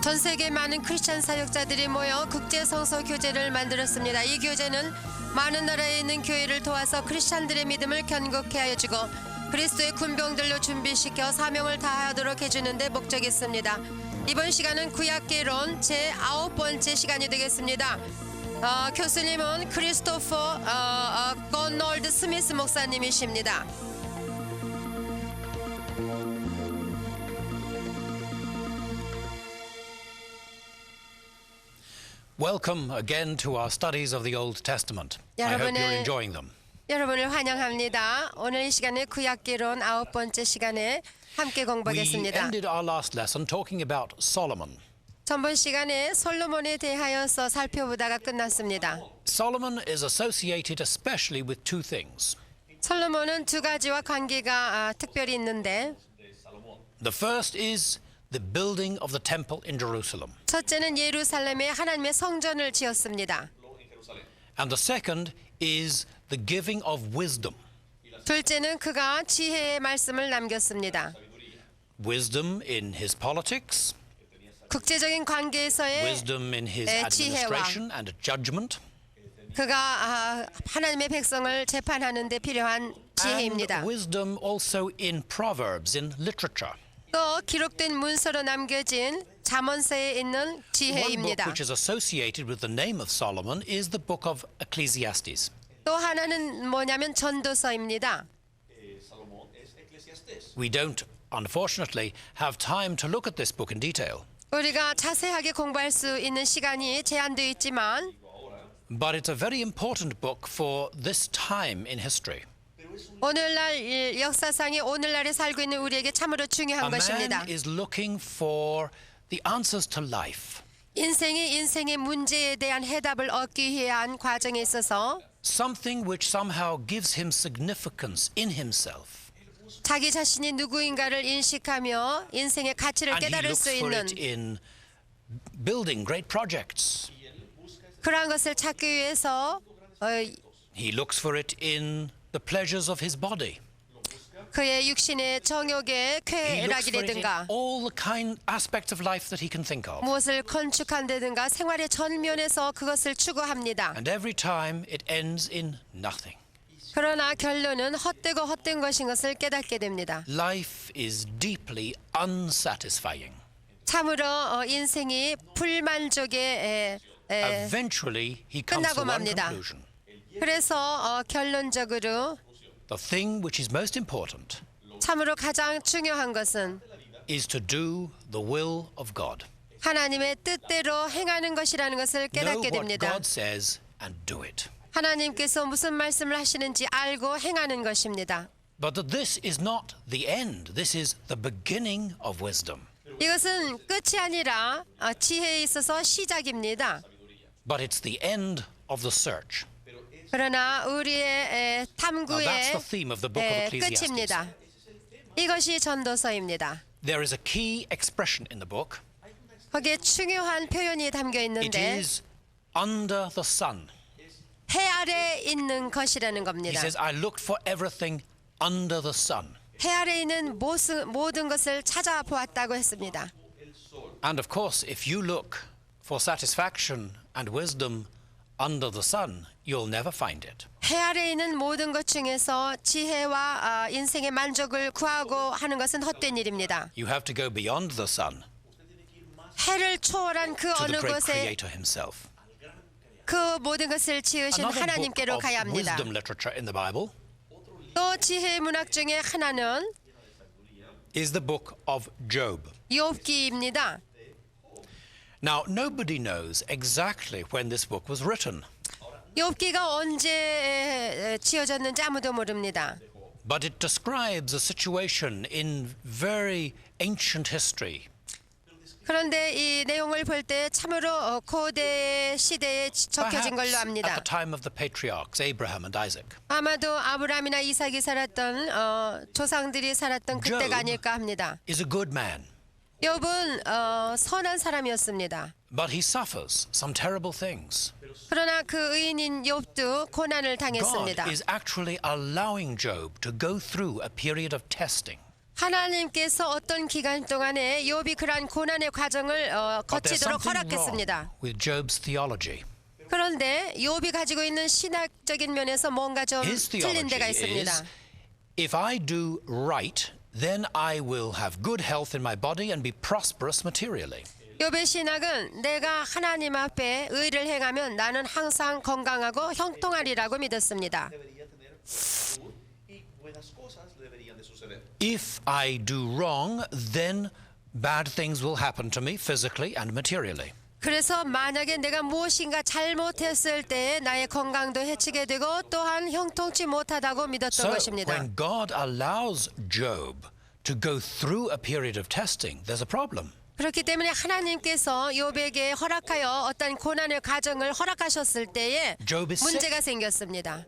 전 세계 많은 크리스찬 사역자들이 모여 국제 성서 교제를 만들었습니다. 이 교제는 많은 나라에 있는 교회를 도와서 크리스찬들의 믿음을 견고케 하여 주고 그리스도의 군병들로 준비시켜 사명을 다하도록 해주는 데 목적이 있습니다. 이번 시간은 구약개론 제9번째 시간이 되겠습니다. 교수님은 크리스토퍼 건널드 스미스 목사님이십니다. Welcome again to our studies of the Old Testament. I hope you're enjoying them. 여러분을 환영합니다. 오늘 이 시간에 구약개론 9번째 시간에 함께 We 공부하겠습니다. ended our last lesson talking about Solomon. 전번 시간에 솔로몬에 대하여서 살펴보다가 끝났습니다. Solomon is associated especially with two things. 솔로몬은 두 가지와 관계가 특별히 있는데 The first is the building of the temple in Jerusalem. 첫째는 예루살렘에 하나님의 성전을 지었습니다. And the second is the giving of wisdom. 둘째는 그가 지혜의 말씀을 남겼습니다. Wisdom in his politics, 국제적인 관계에서의 wisdom in his 지혜와 administration and judgment, 그가 하나님의 백성을 재판하는 데 필요한 지혜입니다. and wisdom also in proverbs, in literature. 또 기록된 문서로 남겨진 잠언서에 있는 One book 지혜입니다. which is associated with the name of Solomon is the book of Ecclesiastes. 또 하나는 뭐냐면 전도서입니다. We don't, unfortunately, have time to look at this book in detail, 우리가 자세하게 공부할 수 있는 시간이 제한되어 있지만 but it's a very important book for this time in history. 오늘날 역사상에 오늘날에 살고 있는 우리에게 참으로 A 중요한 것입니다. man is looking for the answers to life, 인생의 문제에 대한 해답을 얻기 위한 과정에 있어서 something which somehow gives him significance in himself. 자기 자신이 누구인가를 인식하며 인생의 가치를 And he 깨달을 looks 수 for 있는 it in building great projects. 그러한 것을 찾기 위해서 He looks for it in the pleasures of his body. 그의 육신의 정욕의 He looks for it in 쾌락이라든가 all the kind aspects of life that he can think of. 무엇을 건축한다든가 생활의 전면에서 그것을 추구합니다. And every time it ends in nothing. 그러나 결론은 헛된 것인 것을 깨닫게 됩니다. Life is deeply unsatisfying. 참으로 인생이 불만족의 Eventually, he comes to 끝나고 one 맙니다. conclusion. 그래서 결론적으로 The thing which is most important 참으로 가장 중요한 것은 is to do the will of God. 하나님의 뜻대로 행하는 것이라는 것을 Know 깨닫게 what 됩니다. God says and do it. 하나님께서 무슨 말씀을 하시는지 알고 행하는 것입니다. But that this is not the end. This is the beginning of wisdom. 이것은 끝이 아니라 지혜에 있어서 시작입니다. But it's the end of the search. 그러나 우리의 Now, that's 탐구의 the theme of the book of Ecclesiastes. 끝입니다. 이것이 전도서입니다. There is a key expression in the book. 거기에 중요한 표현이 담겨 It 있는데 is under the sun. 해 아래 있는 것이라는 He 겁니다. says, I looked for everything under the sun. 해 아래 있는 모든 것을 찾아보았다고 했습니다. And of course, if you look for satisfaction and wisdom under the sun, you'll never find it. 해 아래 있는 모든 것 중에서 지혜와 인생의 만족을 구하고 하는 것은 헛된 일입니다. You have to go beyond the sun 해를 초월한 그 to 어느 the great 곳에 creator himself. 그 모든 것을 지으신 Another book 하나님께로 of 가야 합니다. wisdom literature in the Bible 또 지혜의 문학 중에 하나는 is the book of Job. 욥기입니다. Now, nobody knows exactly when this book was written, 욥기가 언제 지어졌는지 아무도 모릅니다. but it describes a situation in very ancient history. 그런데 이 내용을 볼 때 참으로 고대 시대에 적혀진 걸로 Perhaps at 압니다. the time of the patriarchs, Abraham and Isaac. 아마도 아브라함이나 이삭이 살았던 조상들이 살았던 Job 그때가 아닐까 합니다. is a good man, 욥은 선한 사람이었습니다. but he suffers some terrible things. 그러나 그 의인인 욥도 고난을 God 당했습니다. is actually allowing Job to go through a period of testing. 하나님께서 어떤 기간 동안에 욥이 그러한 고난의 과정을 But there's 거치도록 something wrong 허락했습니다. with Job's theology. 그런데 욥이 가지고 있는 신학적인 면에서 뭔가 좀 His 틀린 데가 theology 있습니다. is, if I do right, then I will have good health in my body and be prosperous materially. 욥의 신학은 내가 하나님 앞에 의를 행하면 나는 항상 건강하고 형통하리라고 믿었습니다. y buenas cosas le deberían de suceder. If I do wrong, then bad things will happen to me physically and materially. 그래서 만약에 내가 무엇인가 잘못했을 때 나의 건강도 해치게 되고 또한 형통치 못하다고 믿었던 So 것입니다. when God allows Job to go through a period of testing, there's a problem. 그렇기 때문에 하나님께서 욥에게 허락하여 어떤 고난의 과정을 허락하셨을 때에 Job is 문제가 생겼습니다.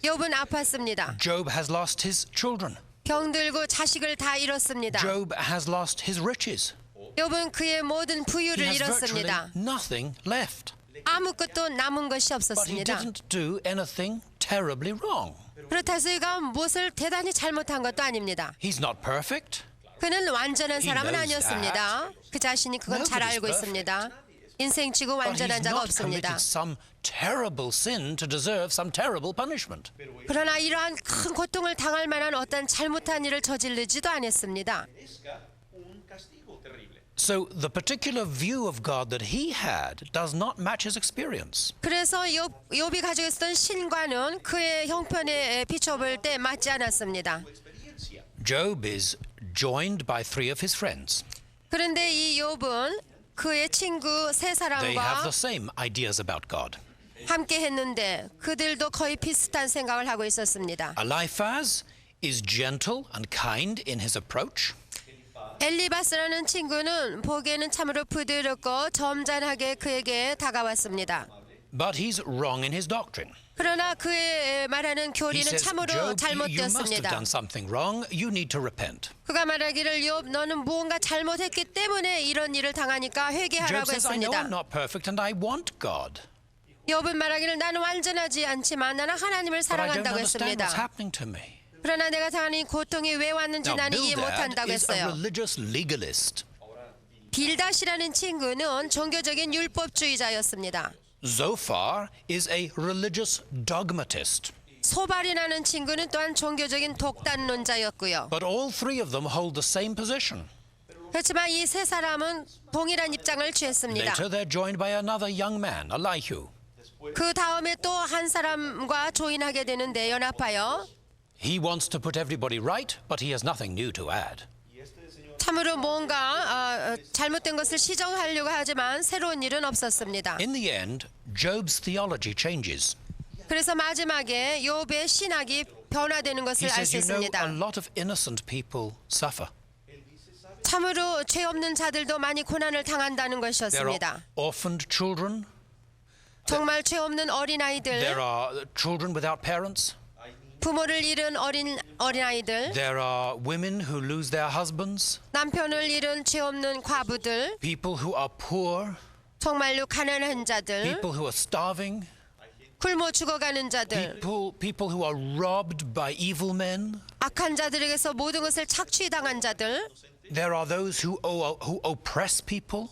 욥은 아팠습니다. Job has lost his children. 병들고 자식을 다 잃었습니다. Job has lost his riches. 욥은 그의 모든 He 부유를 has virtually 잃었습니다. nothing left. 아무것도 남은 것이 But he 없었습니다. didn't do anything terribly wrong. 그렇다 해서 그가 무엇을 대단히 잘못한 것도 아닙니다. He's not perfect. 그는 완전한 He 사람은 knows 아니었습니다. 그 자신이 그건 잘 Nobody's 알고 perfect. 있습니다. 인생치고 But he's 완전한 자가 not 없습니다. committed some terrible sin to deserve some terrible punishment. 그러나 이러한 큰 고통을 당할 만한 어떤 잘못한 일을 저지르지도 않았습니다. Merezca un castigo terrible. So the particular view of God that he had does not match his experience. 그래서 욥이 가지고 있었던 신과는 그의 형편에 비춰볼 때 맞지 않았습니다. Experiencia. Job is joined by three of his friends. 그런데 이 욥은 그의 친구 세 They have 사람과 the same ideas about God. 함께 했는데 그들도 거의 비슷한 생각을 하고 있었습니다. Eliphaz is gentle and kind in his approach. 엘리바스라는 친구는 보기에는 참으로 부드럽고 점잖하게 그에게 다가왔습니다. But he's wrong in his doctrine. 그러나 그의 말하는 He 교리는 says, 참으로 Job, you must have 잘못되었습니다. done something wrong. You need to repent. 그가 말하기를 욥 너는 무언가 잘못했기 때문에 이런 일을 당하니까 Job 회개하라고 says, I know 했습니다. I'm not perfect and I want God. 욥은 말하기를 나는 완전하지 않지만 나는 하나님을 But I don't 사랑한다고 understand what's 했습니다. happening to me. 그러나 내가 당하는 이 고통이 왜 왔는지 Now, 나는 이해 Bildad 못한다고 is a 했어요. religious legalist. 빌닷이라는 친구는 종교적인 율법주의자였습니다. Zophar is a religious dogmatist. 소발이라는 친구는 또한 종교적인 독단론자였고요. But all three of them hold the same position. 그렇지만 이 세 사람은 동일한 입장을 취했습니다. Later, they're joined by another young man, Elihu. 그 다음에 또 한 사람과 조인하게 되는데 연합하여 He wants to put everybody right, but he has nothing new to add. 참으로 뭔가 잘못된 것을 시정하려고 하지만 새로운 일은 없었습니다. In the end, Job's theology changes. 그래서 마지막에 욥의 신학이 변화되는 He 것을 알 says, 수 you know, a 있습니다. lot of innocent people suffer. 참으로 죄 없는 자들도 많이 고난을 당한다는 There 것이었습니다. are orphaned children. 정말 죄 없는 There 어린아이들, are children without parents. 부모를 잃은 어린아이들, There are women who lose their husbands. 남편을 잃은 죄 없는 과부들, People who are poor. 정말로 가난한 자들, People who are starving. 굶어 죽어가는 자들, People who are robbed by evil men. 악한 자들에게서 모든 것을 착취당한 자들, There are those who oppress people.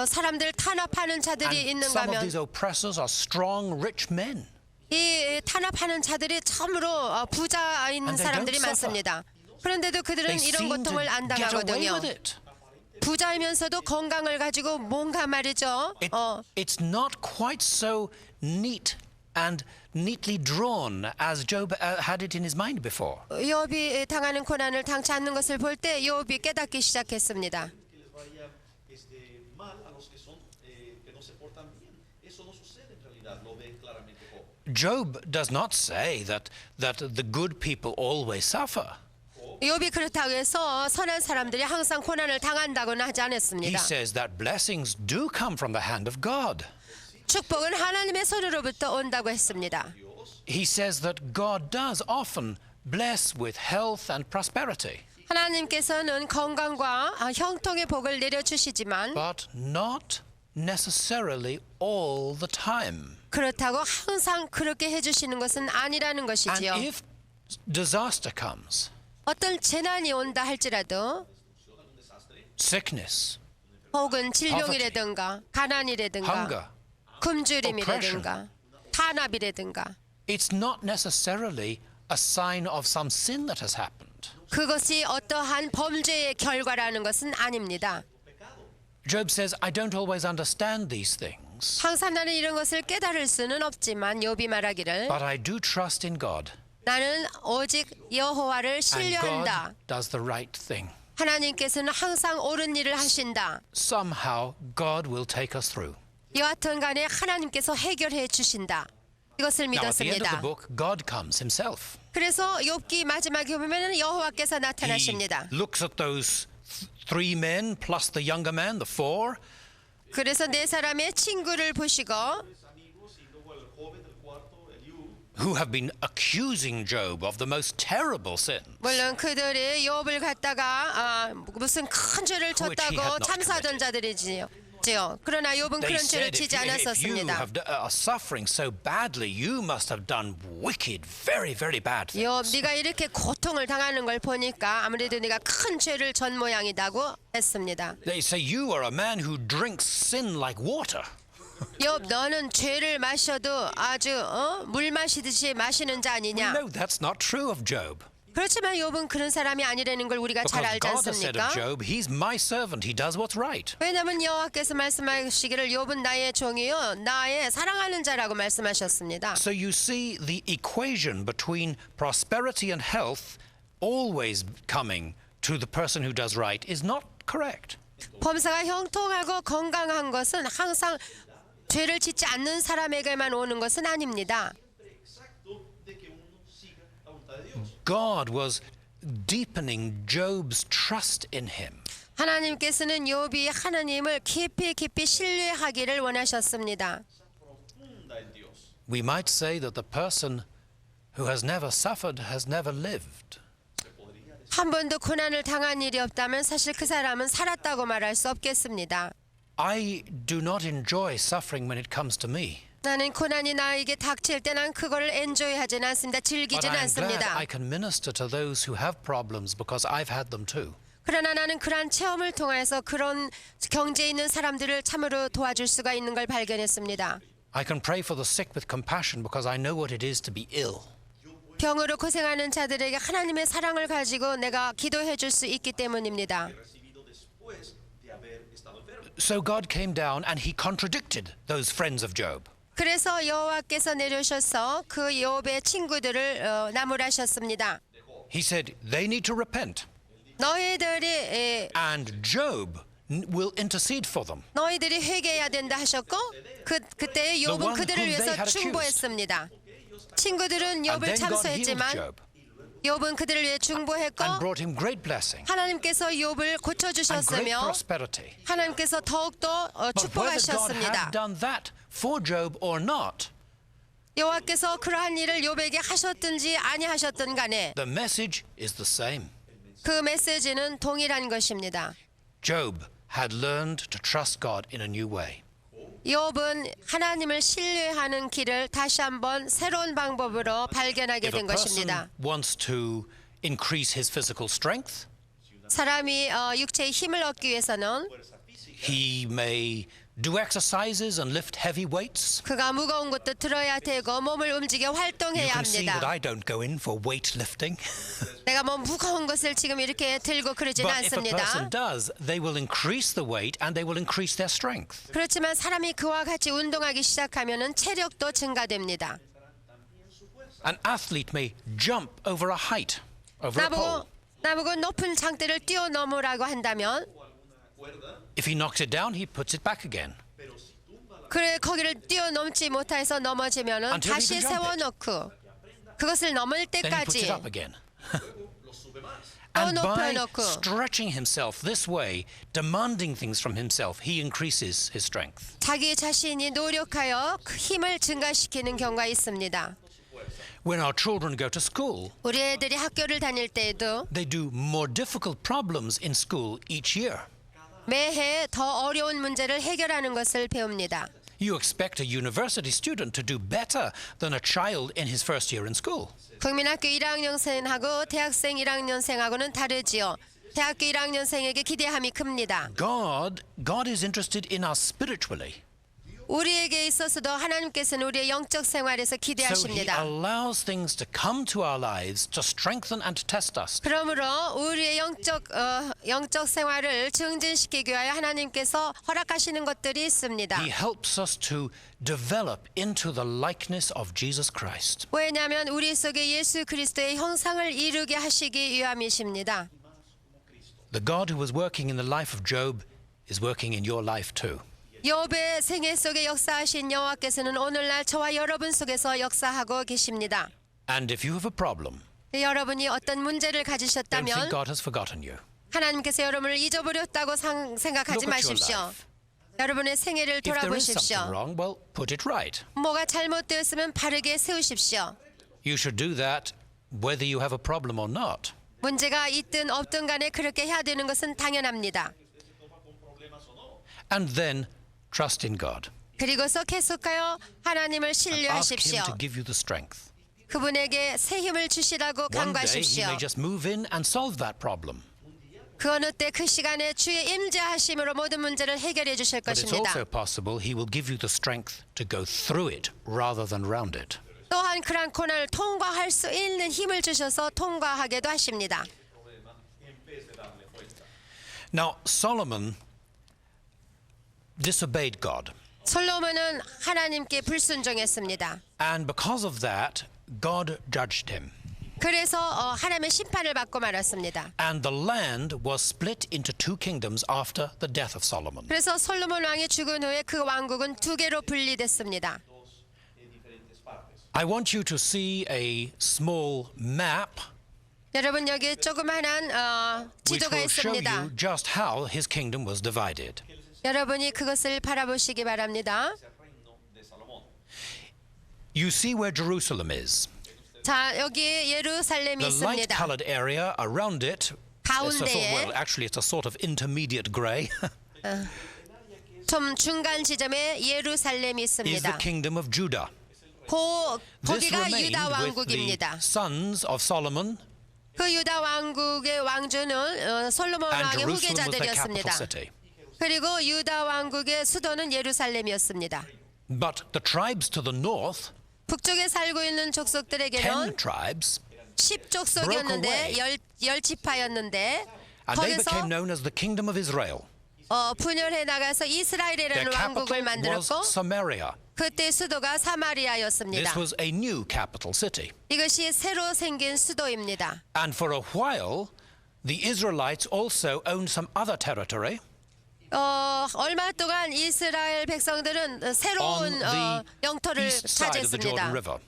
사람들 탄압하는 자들이 And 있는가 some of 하면 these oppressors are strong, rich men. 이 탄압하는 자들이 참으로 부자인 And they 사람들이 don't suffer. 많습니다. 그런데도 그들은 They 이런 seem to 고통을 안 get away 당하거든요. with it. 부자이면서도 건강을 가지고 뭔가 말이죠. It's not quite so neat and neatly drawn as Job had it in his mind before. 욥이 당하는 고난을 당치 않는 것을 볼 때 욥이 깨닫기 시작했습니다. Que les vaya mal a los que son que no se portan bien. Eso no sucede en realidad. Lo ve claramente Job. Job does not say that the good people always suffer. 욥이 그렇다고 해서 선한 사람들이 항상 고난을 당한다고는 하지 He 않았습니다. says that blessings do come from the hand of God. 축복은 하나님의 손으로부터 온다고 했습니다. He says that God does often bless with health and prosperity, 하나님께서는 건강과 형통의 복을 내려주시지만 but not necessarily all the time. 그렇다고 항상 그렇게 해주시는 것은 아니라는 And 것이지요. if disaster comes, 어떤 재난이 온다 할지라도 sickness, 혹은 질병이라든가 가난이라든가 hunger, 굶주림이라든가 탄압이라든가 it's not necessarily a sign of some sin that has happened. 그것이 어떠한 범죄의 결과라는 것은 아닙니다. Job says, I don't always understand these things, 항상 나는 이런 것을 깨달을 수는 없지만 욥이 말하기를 but I do trust in God, 나는 오직 여호와를 and 신뢰한다. God does the right thing. 하나님께서는 항상 옳은 일을 하신다. Somehow, God will take us through. 여하튼 간에 하나님께서 해결해 주신다. 이것을 Now, at the end of the 믿었습니다. book, God comes himself. 그래서 욥기 마지막에 보면 여호와께서 He 나타나십니다. looks at those three men plus the younger man, the four, 그래서 네 사람의 친구를 보시고 amigos y luego al joven del cuarto, Eliú, who have been accusing Job of the most terrible sins. 물론 그들이 욥을 갖다가 무슨 큰 죄를 Which he 졌다고 had not 참사하던 자들이지요. 그러나 욥은 They 그런 죄를 said, 지지 if you 않았었습니다. are suffering so badly, you must have done wicked, very, very bad things. 욥, 네가 이렇게 고통을 당하는 걸 보니까 아무래도 네가 큰 죄를 전 모양이다고 했습니다. They say you are a man who drinks sin like water. 욥, 너는 죄를 마셔도 아주 물 마시듯이 마시는 자 We 아니냐? know that's not true of Job. 그렇지만 욥은 그런 사람이 아니라는 걸 우리가 잘 Because 알지 God has said 않습니까? of Job, he's my servant, he does what's right. 왜냐하면 여호와께서 말씀하시기를 욥은 나의 종이요 나의 사랑하는 자라고 말씀하셨습니다. So you see the equation between prosperity and health always coming to the person who does right is not correct. 범사가 형통하고 건강한 것은 항상 죄를 짓지 않는 사람에게만 오는 것은 아닙니다. exacto de que uno siga la voluntad de Dios. God was deepening Job's trust in him. 하나님께서는 욥이 하나님을 깊이 신뢰하기를 원하셨습니다. Profunda en Dios. We might say that the person who has never suffered has never lived. 한 번도 고난을 당한 일이 없다면 사실 그 사람은 살았다고 말할 수 없겠습니다. I do not enjoy suffering when it comes to me. 나는 고난이 나에게 닥칠 때 난 그거를 엔조이하지는 않습니다. But 즐기지는 I'm glad 않습니다. I can minister to those who have problems because I've had them too. 그러나 나는 그러한 체험을 통해서 그런 경제에 있는 사람들을 참으로 도와줄 수가 있는 걸 발견했습니다. I can pray for the sick with compassion because I know what it is to be ill. 병으로 고생하는 자들에게 하나님의 사랑을 가지고 내가 기도해 줄 수 있기 때문입니다. Recibido después de haber estado enfermo. So God came down and he contradicted those friends of Job. 그래서 여호와께서 내려오셔서 그 욥의 친구들을 나무라셨습니다. He said they need to repent 너희들이 and Job will intercede for them. 너희들이 회개해야 된다 하셨고 그때 The 욥은 one 그들을 whom they 위해서 had accused. 중보했습니다. 친구들은 And 욥을 then God healed 참소했지만 Job 욥은 그들을 위해 중보했고 and brought him great blessing 하나님께서 욥을 and great 고쳐주셨으며 prosperity. 하나님께서 더욱더 But whether God 축복하셨습니다. had done that for Job or not, 여호와께서 그러한 일을 욥에게 하셨든지 아니하셨든 간에 the message is the same. 그 메시지는 동일한 것입니다. Job had learned to trust God in a new way. 욥은 하나님을 신뢰하는 길을 다시 한번 새로운 방법으로 발견하게 If a 된 person 것입니다. wants to increase his physical strength, 사람이 육체의 힘을 얻기 위해서는 he may do exercises and lift heavy weights. 그가 무거운 것도 들어야 되고 몸을 움직여 You 활동해야 can see that 합니다. I don't go in for weightlifting. 내가 뭐 무거운 것을 지금 이렇게 들고 그러지는 But if a person 않습니다. does, they will increase the weight and they will increase their strength. 그렇지만 사람이 그와 같이 운동하기 시작하면은 체력도 증가됩니다. An athlete may jump over a height, over a pole. 나보고 높은 장대를 뛰어넘으라고 한다면 If he knocks it down, he puts it back again. 그래 거기를 뛰어넘지 못해서 넘어지면은 Until he 다시 can jump it. 세워놓고 그것을 넘을 Then he puts 때까지 it up again. Lo sube más. And by 높여놓고. stretching himself this way, demanding things from himself, he increases his strength. 자기 자신이 노력하여 그 힘을 증가시키는 경우가 있습니다. When our children go to school, 우리 애들이 학교를 다닐 때에도 they do more difficult problems in school each year. 매해 더 어려운 문제를 해결하는 것을 배웁니다. You expect a university student to do better than a child in his first year in school. 국민학교 1학년생하고 대학생 1학년생하고는 다르지요. 대학교 1학년생에게 기대함이 큽니다. God is interested in us spiritually. 우리에게 있어서도 하나님께서는 우리의 영적 생활에서 So he 기대하십니다. allows things to come to our lives to strengthen and to test us. 그러므로 우리의 영적 생활을 증진시키기 위하여 하나님께서 허락하시는 것들이 있습니다. He helps us to develop into the likeness of Jesus Christ. 왜냐하면 우리 속에 예수 그리스도의 형상을 이루게 하시기 위함이십니다. The God who was working in the life of Job is working in your life too. 욥의 생애 속에 역사하신 여호와께서는 오늘날 저와 여러분 속에서 역사하고 계십니다. And if you have a problem, 여러분이 어떤 문제를 don't think 가지셨다면 God has forgotten you. 하나님께서 여러분을 잊어버렸다고 생각하지 Look at your 마십시오. life. 여러분의 생애를 If there is something 돌아보십시오. wrong, well, put it right. 뭐가 잘못되었으면 바르게 세우십시오. You should do that whether you have a problem or not. 문제가 있든 없든 간에 그렇게 해야 되는 것은 당연합니다. And then trust in God. 그리고서 계속하여 하나님을 Ask Him 신뢰하십시오. to give you the strength. 그분에게 새 힘을 주시라고 One day He 간구하십시오. may just move in and solve that problem. 그 어느 때 그 시간에 주의 임재하심으로 모든 문제를 해결해 주실 But it's 것입니다. also possible He will give you the strength to go through it rather than round it. 또한 그런 고난을 통과할 수 있는 힘을 주셔서 통과하게도 하십니다. Now, Solomon disobeyed God. 솔로몬은 하나님께 불순종했습니다. And because of that, God judged him. 그래서 하나님의 심판을 받고 말았습니다. And the land was split into two kingdoms after the death of Solomon. 그래서 솔로몬 왕이 죽은 후에 그 왕국은 두 개로 분리됐습니다. I want you to see a small map 여러분 여기 조그만한 which 지도가 will show 있습니다. you just how his kingdom was divided. 여러분이 그것을 바라보시기 바랍니다. You see where Jerusalem is. 자, 여기 예루살렘이 The light 있습니다. colored area around it, 가운데에 actually it's a sort of intermediate gray, 좀 중간 지점에 예루살렘이 is the 있습니다. kingdom of Judah. This 거기가 remained 유다 with the 왕국입니다. sons of Solomon, 그 유다 왕국의 왕조는 솔로몬 and 왕의 Jerusalem was their capital 후계자들이었습니다. city. 그리고 유다 왕국의 수도는 예루살렘이었습니다. But the tribes to the north, 북쪽에 살고 있는 10 족속들에게는 tribes, 10족속이었는데 열 지파였는데 and they 거기서 became known as the kingdom of Israel. 분열해 나가서 Their 이스라엘이라는 왕국을 capital was 만들었고 Samaria. 그때 수도가 사마리아였습니다. This was a new capital city. 이것이 새로 생긴 수도입니다. And for a while, the Israelites also owned some other territory 얼마 동안 이스라엘 백성들은 새로운 on the 영토를 east side of the 차지했습니다. Jordan River.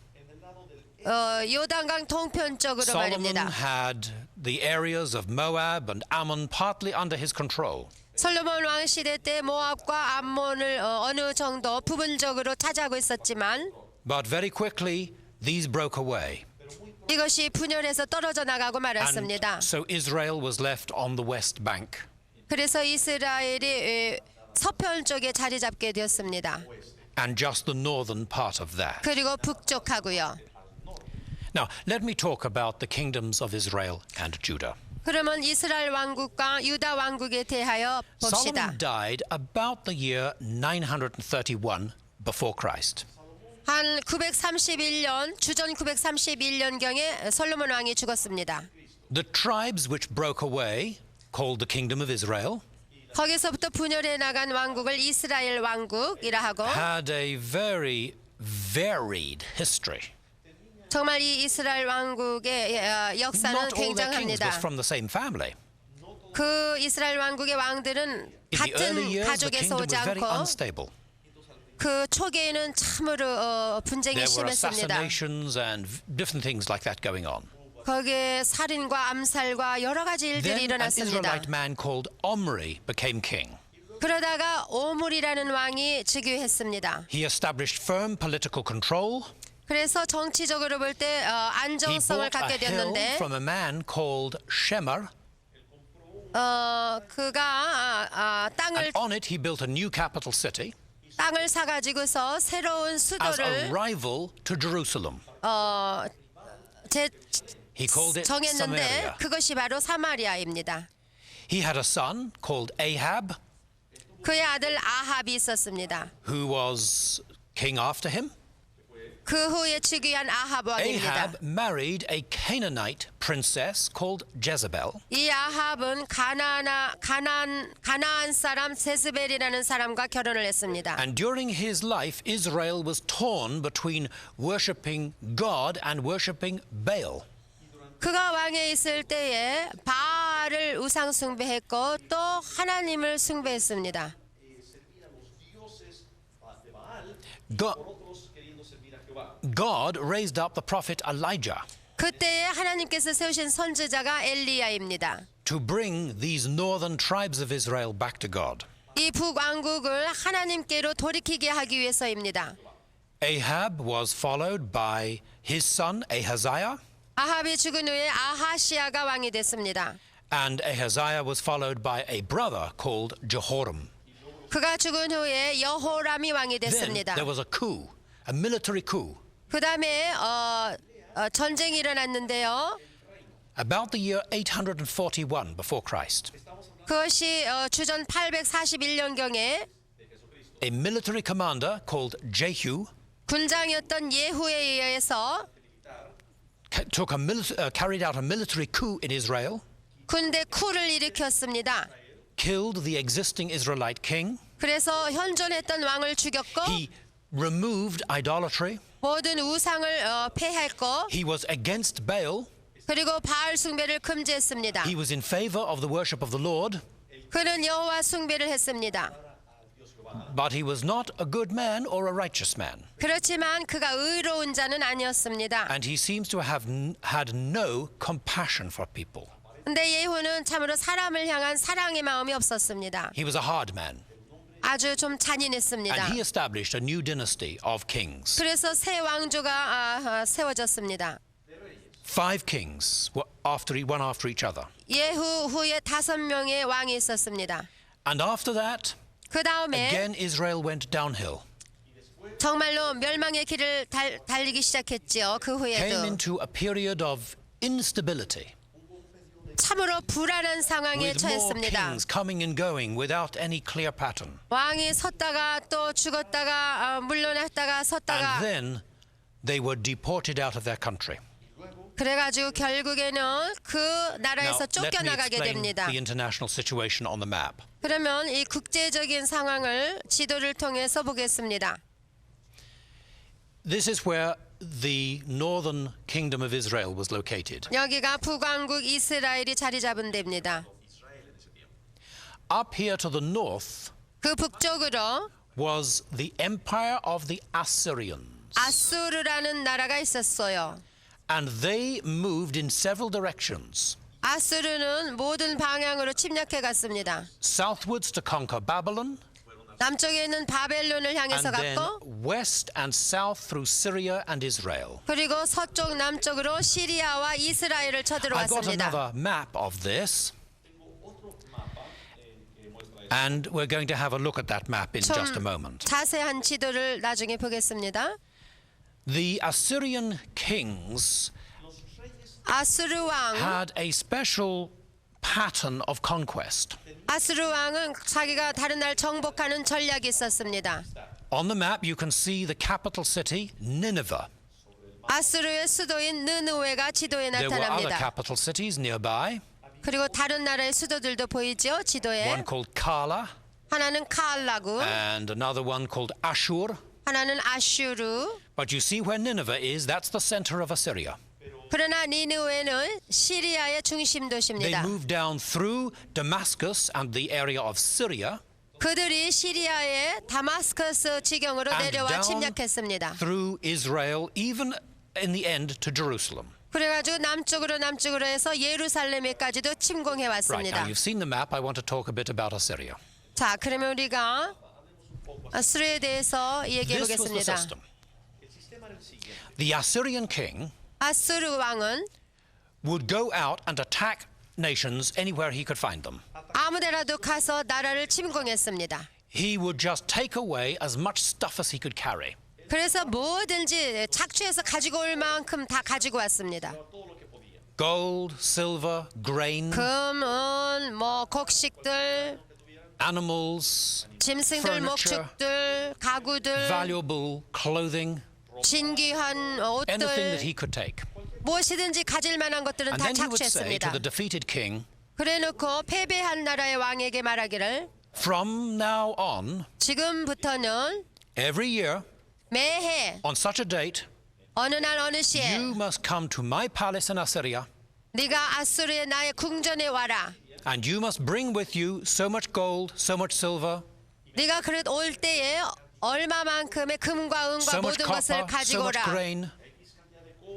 요단강 동편 쪽으로 Solomon 말입니다. had the areas of Moab and Ammon partly under his control. 솔로몬 왕 시대 때 모압과 암몬을 어느 정도 부분적으로 차지하고 있었지만 But very quickly, these broke away. 이것이 분열해서 떨어져 나가고 And 말았습니다. so Israel was left on the west bank. 그래서 이스라엘이 서편 쪽에 자리 잡게 되었습니다. And just the northern part of that. 그리고 북쪽하고요. Now, let me talk about the kingdoms of Israel and Judah. 그러면 이스라엘 왕국과 유다 왕국에 대하여 봅시다. Solomon died about the year 931 before Christ. 한 931년 주전 931년경에 솔로몬 왕이 죽었습니다. The tribes which broke away, called the kingdom of Israel, 거기서부터 분열해 나간 왕국을 이스라엘 왕국이라 하고 had a very varied history. 정말 이 이스라엘 왕국의 역사는 Not all their kings 굉장합니다. was from the same family. 그 이스라엘 왕국의 왕들은 In the early 같은 years, the 가족에서 kingdom 오지 was very 않고 unstable. 그 초기에는 참으로 분쟁이 There were 심했습니다. assassinations and different things like that going on. 거기에 살인과 암살과 여러 가지 일들이 Then an 일어났습니다. Israelite man called Omri became king. 그러다가 오물이라는 왕이 즉위했습니다. He established firm political control. 그래서 정치적으로 볼 때 He 안정성을 bought a 갖게 hill 되었는데 from a man called Shemer, 그가 땅을 and on it he built a new capital city. 땅을 사가지고서 새로운 as a 수도를 rival to Jerusalem. He called it 정했는데 Samaria. 그것이 바로 사마리아입니다. He had a son called Ahab, 그의 아들 아합이 있었습니다. who was king after him. 그 후에 즉위한 아합 왕입니다. Ahab married a Canaanite princess called Jezebel. 이 아합은 가나안 사람 세스벨이라는 사람과 결혼을 했습니다. And during his life, Israel was torn between worshipping God and worshipping Baal. 그가 왕에 있을 때에 바알을 우상 숭배했고 또 하나님을 숭배했습니다. servir a los dioses de Baal, God, por otros queriendo servir a Jehová. God raised up the prophet Elijah 그때에 하나님께서 세우신 선지자가 엘리야입니다. to bring these northern tribes of Israel back to God. 이 북왕국을 하나님께로 돌이키게 하기 위해서입니다. Ahab was followed by his son Ahaziah, 아합이 죽은 후에 아하시아가 왕이 됐습니다. and Ahaziah was followed by a brother called Jehoram. 그가 죽은 후에 여호람이 왕이 Then 됐습니다. there was a coup, a military coup, 그 다음에 전쟁이 일어났는데요. about the year 841 before Christ. 그것이 주전 841년경에 A military commander called Jehu 군장이었던 예후에 의해서 carried out a military coup in Israel, 군대 쿠를 일으켰습니다. killed the existing Israelite king. 그래서 현존했던 왕을 죽였고 He removed idolatry. 모든 우상을 폐했고 He was against Baal. 그리고 바알 숭배를 금지했습니다. He was in favor of the worship of the Lord, 그는 여호와 숭배를 했습니다. but he was not a good man or a righteous man. 그렇지만 그가 의로운 자는 아니었습니다. And he seems to have had no compassion for people. 근데 예후는 참으로 사람을 향한 사랑의 마음이 없었습니다. He was a hard man. 아주 좀 잔인했습니다. And he established a new dynasty of kings. 그래서 새 왕조가 세워졌습니다. 5 kings were one after each other. 예후 후에 5명의 왕이 있었습니다. And after that, 그 다음에 again Israel went downhill. 정말로 멸망의 길을 달리기 시작했지요. 그 Came 후에도 into a period of instability. 참으로 불안한 상황에 With more 처했습니다. kings coming and going without any clear pattern. 왕이 섰다가 또 죽었다가 물러났다가 섰다가 And then they were deported out of their country. 그래가지고 결국에는 그 Now, 나라에서 let me 쫓겨나가게 explain 됩니다. the international situation on the map. 그러면 이 국제적인 상황을 지도를 통해서 보겠습니다. This is where the northern kingdom of Israel was located. 여기가 북왕국 이스라엘이 자리 잡은 데입니다. Up here to the north 그 북쪽으로 was the empire of the Assyrians. 아수르라는 나라가 있었어요. And they moved in several directions. 아수르는 모든 방향으로 침략해 갔습니다. Southwards to conquer Babylon, 남쪽에 있는 바벨론을 향해서 and then 갔고 west and south through Syria and Israel. 그리고 서쪽 남쪽으로 시리아와 이스라엘을 I've got 쳐들어왔습니다. another map of this. And we're going to have a look at that map in just a 좀 moment. 자세한 지도를 나중에 보겠습니다. The Assyrian kings 아수르 왕, had a special pattern of conquest. 아수르 왕은 자기가 다른 날 정복하는 전략이 있었습니다. On the map, you can see the capital city, Nineveh. 아수르의 수도인 느느웨가 지도에 There were other 나타납니다. capital cities nearby, 그리고 다른 나라의 수도들도 보이죠, 지도에. one called Kala 하나는 카알라구, and another one called Ashur. 하나는 아슈르. But you see where Nineveh is, that's the center of Assyria. 그러나 니느웨는 시리아의 중심 They 도시입니다. moved down through Damascus and the area of Syria 그들이 시리아의 다마스커스 지경으로 and 내려와 down 침략했습니다. through Israel, even in the end to Jerusalem. 그래가지고 남쪽으로 해서 예루살렘에까지도 침공해 Right, now 왔습니다. you've seen the map, I want to talk a bit about Assyria. 자, 그러면 우리가 아수르에 대해서 얘기해 This was the 보겠습니다. system. The Assyrian king 아수르 왕은 would go out and attack nations anywhere he could find them. 아무데라도 가서 나라를 침공했습니다. he would just take away as much stuff as he could carry. 그래서 뭐든지 착취해서 가지고 올 만큼 다 가지고 왔습니다. Gold, silver, grain, 금, 은, 뭐 곡식들, animals, 짐승들, furniture, 목축들, 가구들, valuable clothing, 진귀한 anything that 옷들, he could take. 무엇이든지 가질 만한 것들은 And 다 then he would say to 착취했습니다. the defeated king, 그래놓고 패배한 나라의 왕에게 말하기를 from now on, 지금부터는 every year, 매해 on such a date, 어느 날 어느 시에 you must come to my palace in Assyria, 네가 아수르의 나의 궁전에 와라. and you must bring with you so much gold, so much silver, 네가 그릇 올 때에 얼마만큼의 금과 은과 so much 모든 것을 copper, so much 가지고라. grain,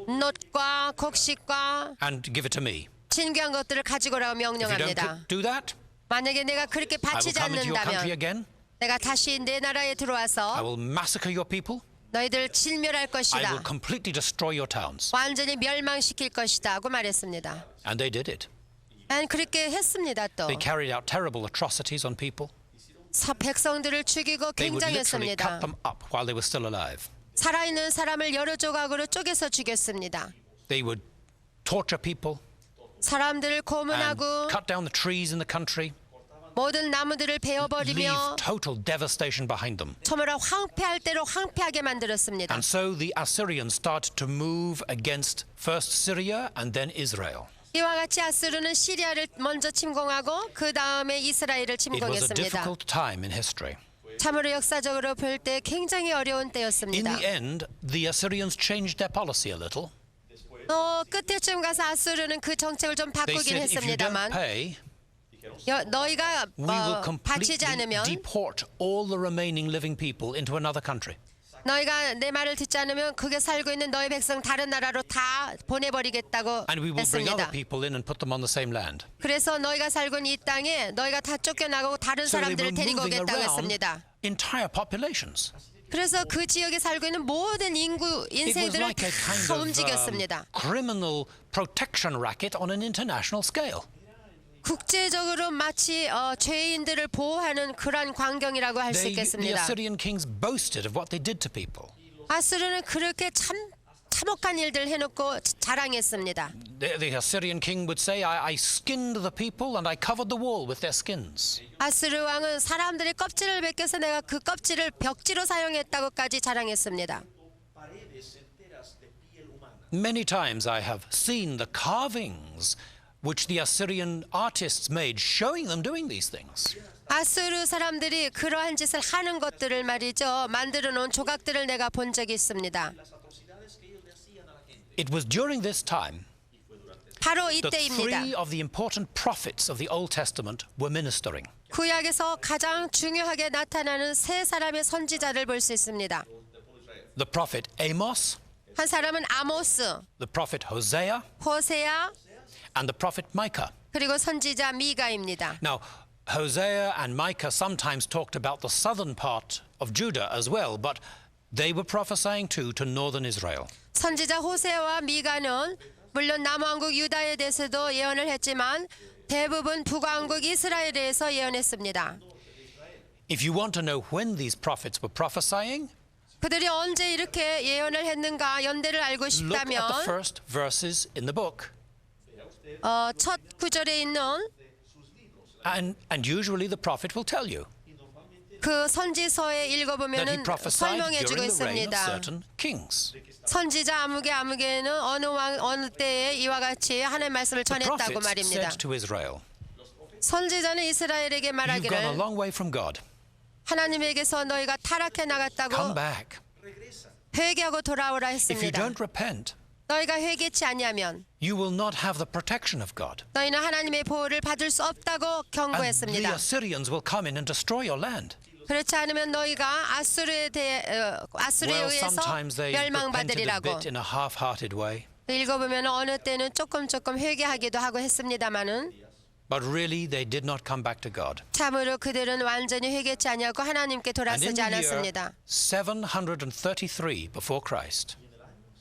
놋과 곡식과 and give it to me. 진귀한 것들을 가지고라고 If you don't 명령합니다. do that, 만약에 내가 그렇게 I will 바치지 come into your country 않는다면 again. 내가 다시 내 나라에 I 들어와서 will massacre your people. 너희들 진멸할 I 것이다. will completely destroy your towns. 완전히 멸망시킬 것이다 하고 말했습니다. And they did it. 난 그렇게 했습니다. 또 They carried out terrible atrocities on people. 백성들을 죽이고 They would literally cut 굉장했습니다. them up while they were still alive. 살아있는 사람을 여러 조각으로 쪼개서 죽였습니다. They would torture people 사람들을 and 고문하고 cut down the trees in the country, 모든 나무들을 leave 베어버리며 total devastation behind them. 처음으로 황폐할 대로 황폐하게 만들었습니다. And so the Assyrians started to move against first Syria and then Israel. 이와 같이 아수르는 시리아를 먼저 침공하고 그 다음에 이스라엘을 It was a 침공했습니다. difficult time in history. 참으로 역사적으로 볼 때 굉장히 어려운 In 때였습니다. the end, the Assyrians changed their policy a little. 끝에쯤 가서 아수르는 그 정책을 좀 They 바꾸긴 said, if you don't 했습니다만 pay, 너희가 we will 바치지 completely 않으면 deport all the remaining living people into another country. 너희가 내 말을 듣지 않으면 그게 살고 있는 너희 백성 다른 나라로 다 보내버리겠다고 And we will bring other 했습니다. people in and put them on the same land. 그래서 너희가 살고 있는 이 땅에 너희가 다 쫓겨나고 다른 So they were 사람들을 데리고 moving 오겠다고 around 했습니다. entire populations. 그래서 그 지역에 살고 있는 모든 인구 It was 인생들을 like a kind 다 of 움직였습니다. criminal protection racket on an international scale. 국제적으로 마치 죄인들을 보호하는 그런 광경이라고 할 수 The 있겠습니다. Assyrian kings boasted of what they did to people. 아수르는 그렇게 참혹한 일들 해놓고 자랑했습니다. The Assyrian king would say, I skinned the people and I covered the wall with their skins. 아수르 왕은 사람들이 껍질을 벗겨서 내가 그 껍질을 벽지로 사용했다고까지 자랑했습니다. Paredes enteras de piel humana. Many times I have seen the carvings which the Assyrian artists made showing them doing these things. 아수르 사람들이 그러한 짓을 하는 것들을 말이죠. 만들어 놓은 조각들을 내가 본 적이 있습니다. Las atrocidades que ellos le hacían a la gente. It was during this time 바로 that 이때입니다. three of the important prophets of the Old Testament were ministering. 구약에서 가장 중요하게 나타나는 세 사람의 선지자를 볼 수 있습니다. The prophet Amos, 한 사람은 아모스, the prophet Hosea, 호세아, and the prophet Micah. 그리고 선지자 미가입니다. Now, Hosea and Micah sometimes talked about the southern part of Judah as well, but they were prophesying too to northern Israel. 선지자 호세와 미가는 물론 남왕국 유다에 대해서도 예언을 했지만 대부분 북왕국 이스라엘에 대해서 예언했습니다. If you want to know when these prophets were prophesying, 그들이 언제 이렇게 예언을 했는가 연대를 알고 look at the 싶다면 first verses in the book. 첫 구절에 있는 And usually the prophet will tell you 그 선지서에 that he 읽어보면 prophesied 설명해주고 during the reign of 있습니다. certain kings. 선지자 아무개는 어느 왕 어느 때에 이와 같이 하나님의 말씀을 The 전했다고 prophets 말입니다. said to Israel, 선지자는 이스라엘에게 you've gone a 말하기를 long way from God. 하나님에게서 너희가 타락해 Come 나갔다고 back. 회개하고 돌아오라 If you 했습니다. don't repent, 너희가 회개치 아니하면 you will not have the protection of God. 너희는 하나님의 보호를 받을 수 없다고 And the 경고했습니다. Assyrians will come in and destroy your land. 그렇지 않으면 너희가 아수르에 Well, 의해서 sometimes they repented a 멸망받으리라고 bit in a half-hearted way, 읽어보면 어느 때는 조금 회개하기도 하고 했습니다마는 but really they did not come back to God. 참으로 그들은 완전히 회개치 아니하고 하나님께 And in 돌아서지 the year 않았습니다. 733 before Christ,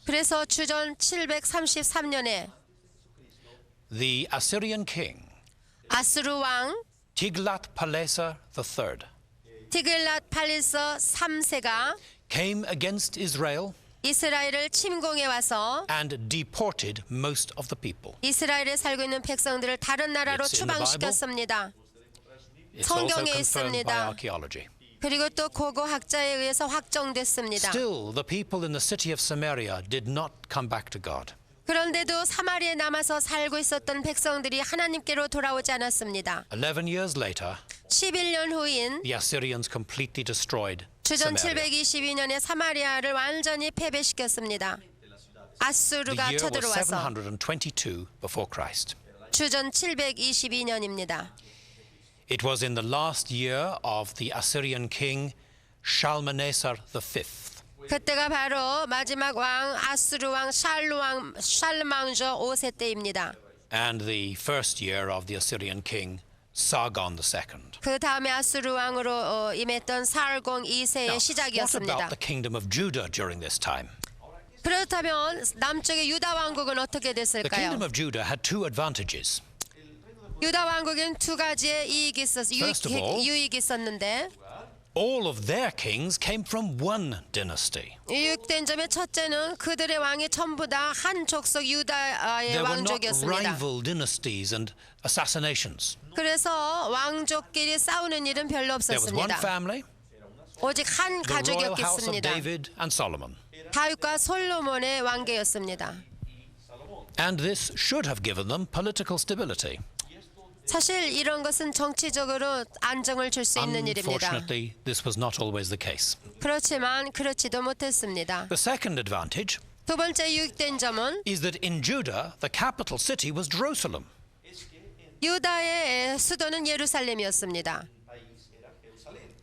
그래서 주전 733년에 the Assyrian king 아수르 왕 Tiglath-Pileser III 티글랏 팔레서 3세가 came against Israel 이스라엘을 침공해 와서 and deported most of the people. 이스라엘에 살고 있는 백성들을 다른 나라로 It's in the 추방시켰습니다. It's also 성경에 confirmed by 있습니다. archaeology. 그리고 또 고고 학자에 의해서 확정됐습니다. Still, the people in the city of Samaria did not come back to God. 그런데도 사마리아에 남아서 살고 있었던 백성들이 하나님께로 돌아오지 않았습니다. 11 years later, 11년 후인 the Assyrians completely destroyed 주전 Samaria. 722년에 사마리아를 완전히 패배시켰습니다. 아수르가 The year was 쳐들어와서 722 before Christ. 주전 722년입니다. It was in the last year of the Assyrian king Shalmaneser V. 그때가 바로 마지막 왕 아수르 왕 샬르망저 5세 때입니다. and the first year of the Assyrian king Sargon II. 그 다음에 아수르 왕으로 임했던 살공 2세의 Now, what 시작이었습니다. about the kingdom of Judah during this time? 그렇다면 남쪽의 유다 왕국은 어떻게 The kingdom 됐을까요? of Judah had two advantages. 유다 왕국엔 두 가지의 First of all, 유익이 있었는데 All of their kings came from one dynasty. 유익된 점의 첫째는 그들의 왕이 전부 다 한 족속 유다의 There were not 왕족이었습니다. rival dynasties and assassinations. 그래서 왕족끼리 싸우는 일은 별로 There was one 없었습니다. family, 오직 한 the royal house of 가족이었습니다. David and Solomon. 다윗과 솔로몬의 왕계였습니다. And this should have given them political stability. 사실 이런 것은 정치적으로 안정을 줄 수 있는 일입니다. Unfortunately, this was not always the case. 그렇지만 그렇지도 못했습니다. The second advantage 두 번째 유익된 점은 is that in Judah, the capital city was Jerusalem. 유다의 수도는 예루살렘이었습니다.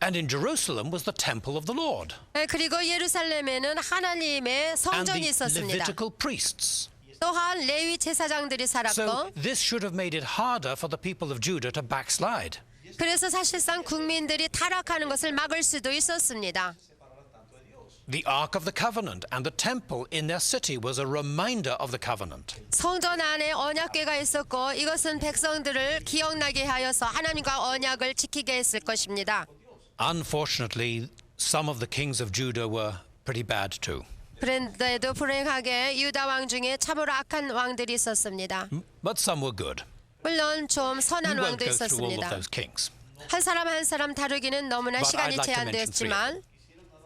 And in Jerusalem was the temple of the Lord 그리고 예루살렘에는 하나님의 and 성전이 the 있었습니다. Levitical priests. 또한 레위 제사장들이 So 살았고 this should have made it harder for the people of Judah to backslide. 그래서 사실상 국민들이 타락하는 것을 막을 수도 있었습니다. The Ark of the Covenant and the temple in their city was a reminder of the covenant. 성전 안에 언약궤가 있었고 이것은 백성들을 기억나게 하여서 하나님과 언약을 지키게 했을 것입니다. Unfortunately, some of the kings of Judah were pretty bad too. 그런데도 불행하게 유다 왕 중에 참으로 악한 왕들이 있었습니다. But some were good. 물론 좀 We 선한 won't 왕도 go through all of 있었습니다. those kings. 한 사람 한 사람 다루기는 너무나 But 시간이 I'd like to mention 제한되었지만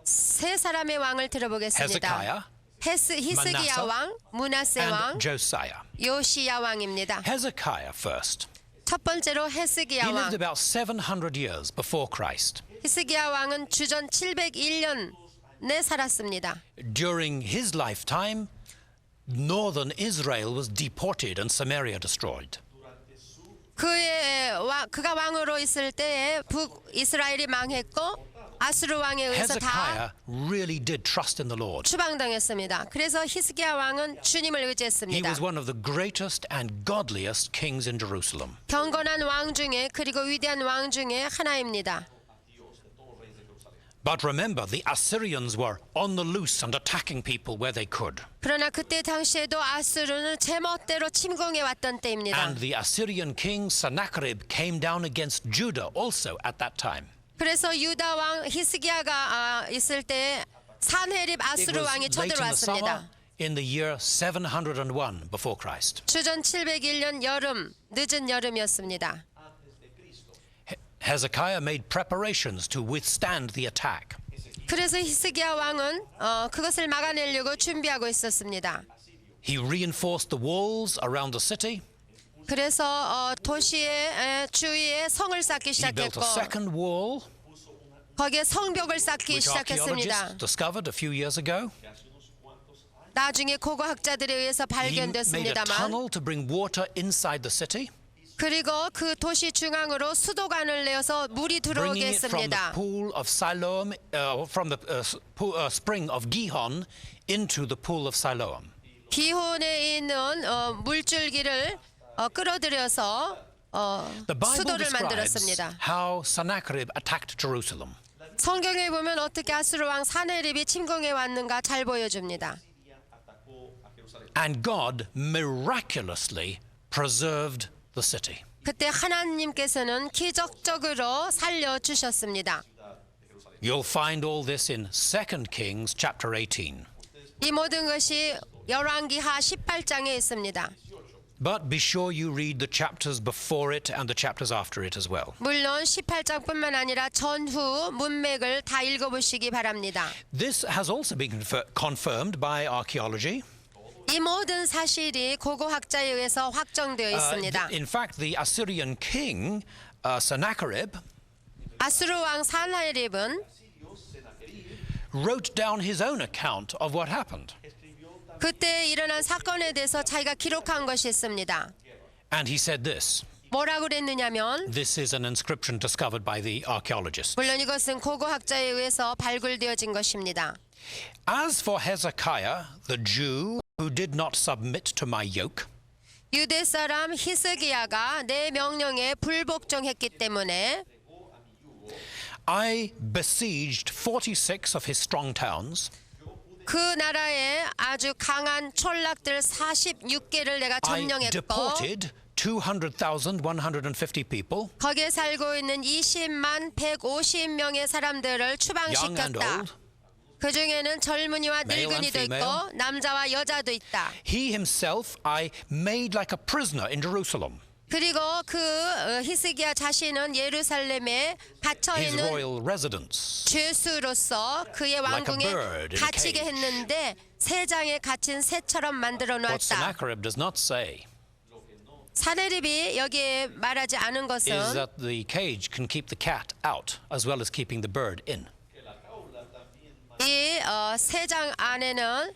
세 사람의 왕을 들어보겠습니다. Hezekiah, 히스기야 Manasseh, 왕, 문하세 and 왕, Josiah. 요시야 왕입니다. Hezekiah first. 첫 번째로 He 히스기야 lived 왕. about 700 years before Christ. 히스기야 왕은 주전 701년에 살았습니다. During his lifetime, northern Israel was deported and Samaria destroyed. 그가 왕으로 있을 때에 북이스라엘이 망했고 아수르 왕에 의해서 다 Hezekiah really did trust in the Lord. 추방당했습니다. 그래서 히스기야 왕은 주님을 He 의지했습니다. was one of the greatest and godliest kings in Jerusalem. 경건한 왕 중에 그리고 위대한 왕 중에 하나입니다. But remember, the Assyrians were on the loose and attacking people where they could. 그러나 그때 당시에도 아수르는 제멋대로 침공해 왔던 때입니다. And the Assyrian king Sennacherib came down against Judah also at that time. 그래서 유다 왕 히스기야가 있을 때 산헤립 It 아수르 was 왕이 late in the summer 쳐들어왔습니다. in the year 701 before Christ. 주전 701년 여름, 늦은 여름이었습니다. Hezekiah made preparations to withstand the attack. 그래서 히스기야 왕은 그것을 막아내려고 준비하고 있었습니다. He reinforced the walls around the city. 그래서 도시의 주위에 성을 쌓기 He built 시작했고 a second wall, 거기에 성벽을 쌓기 which archaeologists 시작했습니다. discovered a few years ago. 나중에 고고학자들에 의해서 He made a 발견됐습니다만 tunnel to bring water inside the city, 그리고 그 도시 중앙으로 수도관을 내어서 물이 들어오게 bringing it from the 했습니다. pool of Siloam, from the spring of Gihon into the pool of Siloam. 기혼에 있는 물줄기를 끌어들여서 The Bible 수도를 describes 만들었습니다. how Sennacherib attacked Jerusalem. 성경에 보면 어떻게 아수르 왕 사네립이 침공해 왔는가 잘 보여줍니다. And God miraculously preserved the city. 그때 하나님께서는 기적적으로 살려주셨습니다. You'll find all this in 2 Kings chapter 18. 이 모든 것이 열왕기하 18장에 있습니다. But be sure you read the chapters before it and the chapters after it as well. 물론 18장뿐만 아니라 전후 문맥을 다 읽어보시기 바랍니다. This has also been confirmed by archaeology. 이 모든 사실이 고고학자에 의해서 확정되어 있습니다. In fact, the Assyrian king Sennacherib 아수르 왕 사나리립은 wrote down his own account of what happened. 그때 일어난 사건에 대해서 자기가 기록한 것이 있습니다. And he said this. 뭐라고 그랬느냐면 This is an inscription discovered by the archaeologists. 물론 이것은 고고학자에 의해서 발굴되어진 것입니다. As for Hezekiah, the Jew who did not submit to my yoke, 유대 사람 히스기야가 내 명령에 불복종했기 때문에 I besieged 46 of his strong towns. 그 나라에 아주 강한 촌락들 46개를 내가 I 점령했고 deported 200,150 people, 거기에 살고 있는 20만 150명의 사람들을 young and 추방시켰다. old. 그 중에는 젊은이와 Male and 늙은이도 있고 female. 남자와 여자도 있다. He himself I made like a prisoner in Jerusalem, 그리고 그 히스기야 자신은 예루살렘에 갇혀 his 있는 royal residence. 죄수로서 그의 왕궁에 bird in a 갇히게 cage. 했는데 새장에 갇힌 새처럼 만들어 What 놨다. Sennacherib does not say 사내립이 여기에 말하지 않은 is 것은 that the cage can keep the cat out as well as keeping the bird in. 이 새장 안에는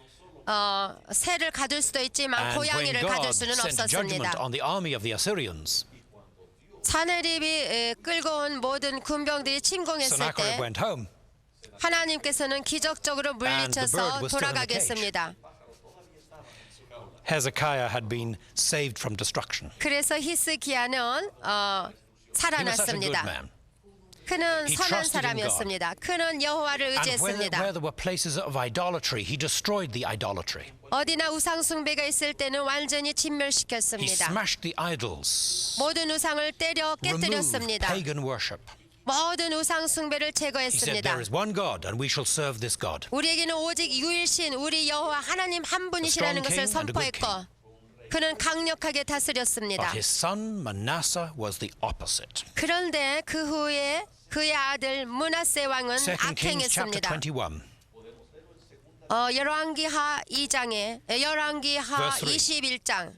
새를 가둘 수도 있지만 And when 고양이를 가둘 God 수는 sent judgment 없었습니다. on the army of the Assyrians, 사내립이 끌고 온 모든 군병들이 침공했을 Sennacherib 때 went home. 하나님께서는 기적적으로 And the bird 물리쳐서 was still in the 돌아가게 했습니다. Hezekiah had been saved from destruction. 그래서 히스기야는 He was such a good 살아났습니다. man. 그는 He 선한 trusted in 사람이었습니다. 그는 여호와를 And where 의지했습니다. there were places of idolatry, he destroyed the idolatry. 어디나 우상 숭배가 있을 때는 완전히 He 진멸시켰습니다. smashed the idols, 모든 우상을 때려 removed 깨뜨렸습니다. pagan worship. 모든 우상 숭배를 He said, 제거했습니다. there is one God and we shall serve this God. 우리에게는 오직 유일신 우리 여호와 하나님 한 분이시라는 A strong 것을 king and a good 선포했고 그는 강력하게 다스렸습니다. But his son Manasseh was the opposite. 그런데 그 후에 그의 아들 므낫세 왕은 2 Kings chapter 악행했습니다. 21. 열왕기하 2장에 열왕기하 Verse 3. 21장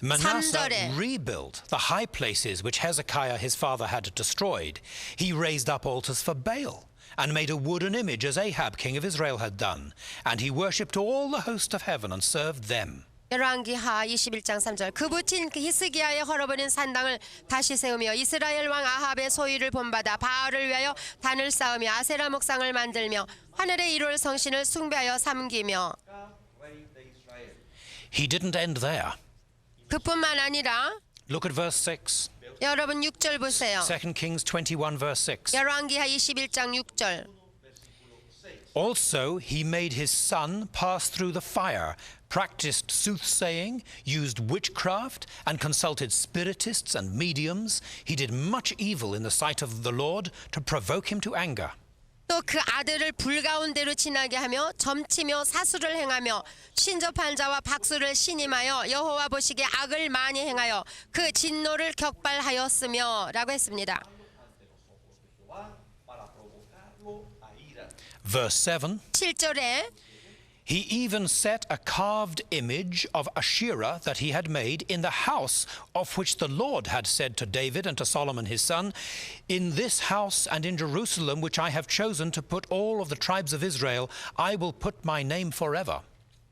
Manasseh 3절에 rebuilt the high places which Hezekiah his father had destroyed. He raised up altars for Baal and made a wooden image as Ahab king of Israel had done. And he worshipped all the host of heaven and served them. 열왕기하 21장 3절 그 붙인 히스기야의 헐어버린 산당을 다시 세우며 이스라엘 왕 아합의 소유를 본받아 바알을 위하여 단을 쌓으며 아세라 목상을 만들며 하늘의 일월 성신을 숭배하여 섬기며 He didn't end there. 그뿐만 아니라 Look at verse 6. 여러분 6절 보세요. 2 Kings 21 verse 6. 열왕기하 21장 6절 Also, he made his son pass through the fire, practiced soothsaying, used witchcraft, and consulted spiritists and mediums. He did much evil in the sight of the Lord to provoke him to anger. 또 그 아들을 불가운데로 지나게 하며 점치며 사수를 행하며 신접한 자와 박수를 신임하여 여호와 보시기에 악을 많이 행하여 그 진노를 격발하였으며 라고 했습니다. Verse 7. 7절에 He even set a carved image of Asherah that he had made in the house of which the Lord had said to David and to Solomon his son, In this house and in Jerusalem which I have chosen to put all of the tribes of Israel, I will put my name forever.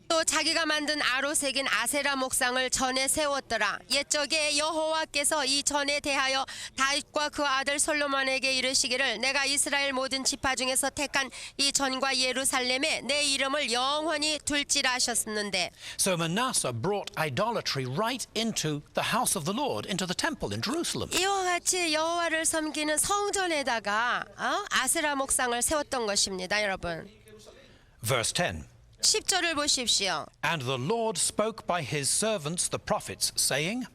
또 자기가 만든 아로 새긴 아세라 목상을 전에 세웠더라. 옛적에 여호와께서 이 전에 대하여 다윗과 그 아들 솔로몬에게 이르시기를 내가 이스라엘 모든 지파 중에서 택한 이 전과 예루살렘에 내 이름을 영원히 둘지라 하셨는데 So Manasseh brought idolatry right into the house of the Lord, into the temple in Jerusalem. 이와 같이 여호와를 섬기는 성전에다가 아세라 목상을 세웠던 것입니다, 여러분. Verse 10. 10절을 보십시오. And the Lord spoke by his servants the prophets, saying,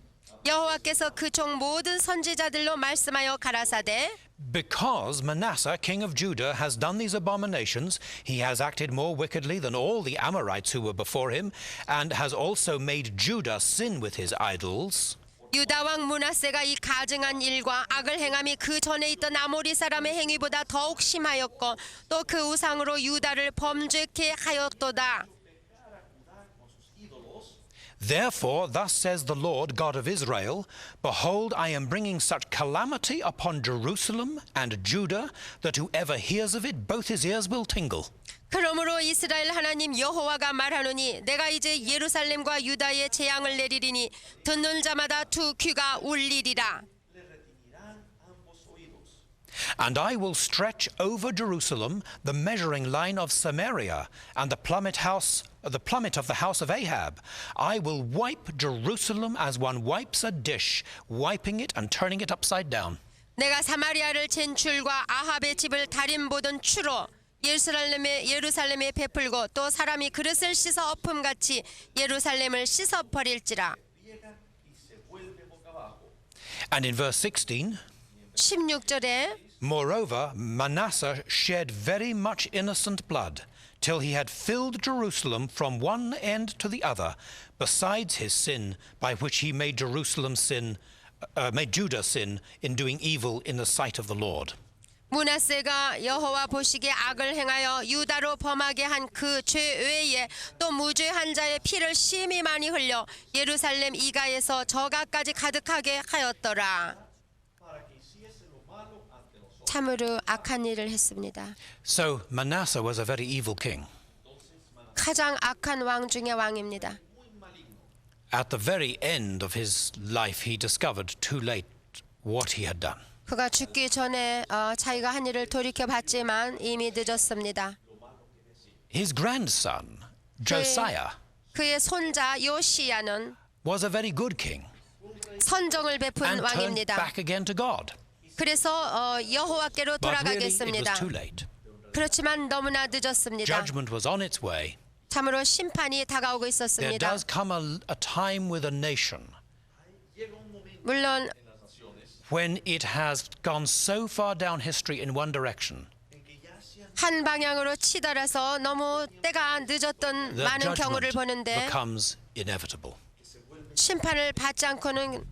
여호와께서 그 종 모든 선지자들로 말씀하여 가라사대 Because Manasseh, king of Judah, has done these abominations, he has acted more wickedly than all the Amorites who were before him, and has also made Judah sin with his idols. 유다 왕 므낫세가 이 가증한 일과 악을 행함이 그 전에 있던 아모리 사람의 행위보다 더욱 심하였고 또 그 우상으로 유다를 범죄케 하였도다. Therefore, thus says the Lord God of Israel, Behold, I am bringing such calamity upon Jerusalem and Judah that whoever hears of it, both his ears will tingle. 그러므로 이스라엘 하나님 여호와가 말하노니 내가 이제 예루살렘과 유다에 재앙을 내리리니 듣는 자마다 두 귀가 울리리라. And I will stretch over Jerusalem the measuring line of Samaria and the plummet of the house of Ahab. I will wipe Jerusalem as one wipes a dish, wiping it and turning it upside down. 내가 사마리아를 잰 줄과 아합의 집을 다림 보던 추로 예루살렘에 베풀고 또 사람이 그릇을 씻어 엎음같이 예루살렘을 씻어 버릴지라. And in verse 16, 16절에 Moreover, Manasseh shed very much innocent blood, till he had filled Jerusalem from one end to the other, besides his sin by which he made Judah sin in doing evil in the sight of the Lord. 므낫세가 여호와 보시기에 악을 행하여 유다로 범하게 한 그 죄 외에 또 무죄한 자의 피를 심히 많이 흘려 예루살렘 이가에서 저가까지 가득하게 하였더라. 참으로 악한 일을 했습니다. So Manasseh was a very evil king. 가장 악한 왕 중의 왕입니다. At the very end of his life, he discovered too late what he had done. 그가 죽기 전에 자기가 한 일을 돌이켜봤지만 이미 늦었습니다. His grandson, Josiah, 그의 손자 요시야는 was a very good king 선정을 베푼 and turned 왕입니다. back again to God. 그래서 여호와께로 But really, it 돌아가겠습니다. was too late. 그렇지만 너무나 늦었습니다. Judgment was on its way. 참으로 심판이 다가오고 There 있었습니다. does come a time with a nation 물론 when it has gone so far down history in one direction 한 방향으로 치달아서 너무 때가 늦었던 that 많은 경우를 judgment 보는데 becomes inevitable. 심판을 받지 않고는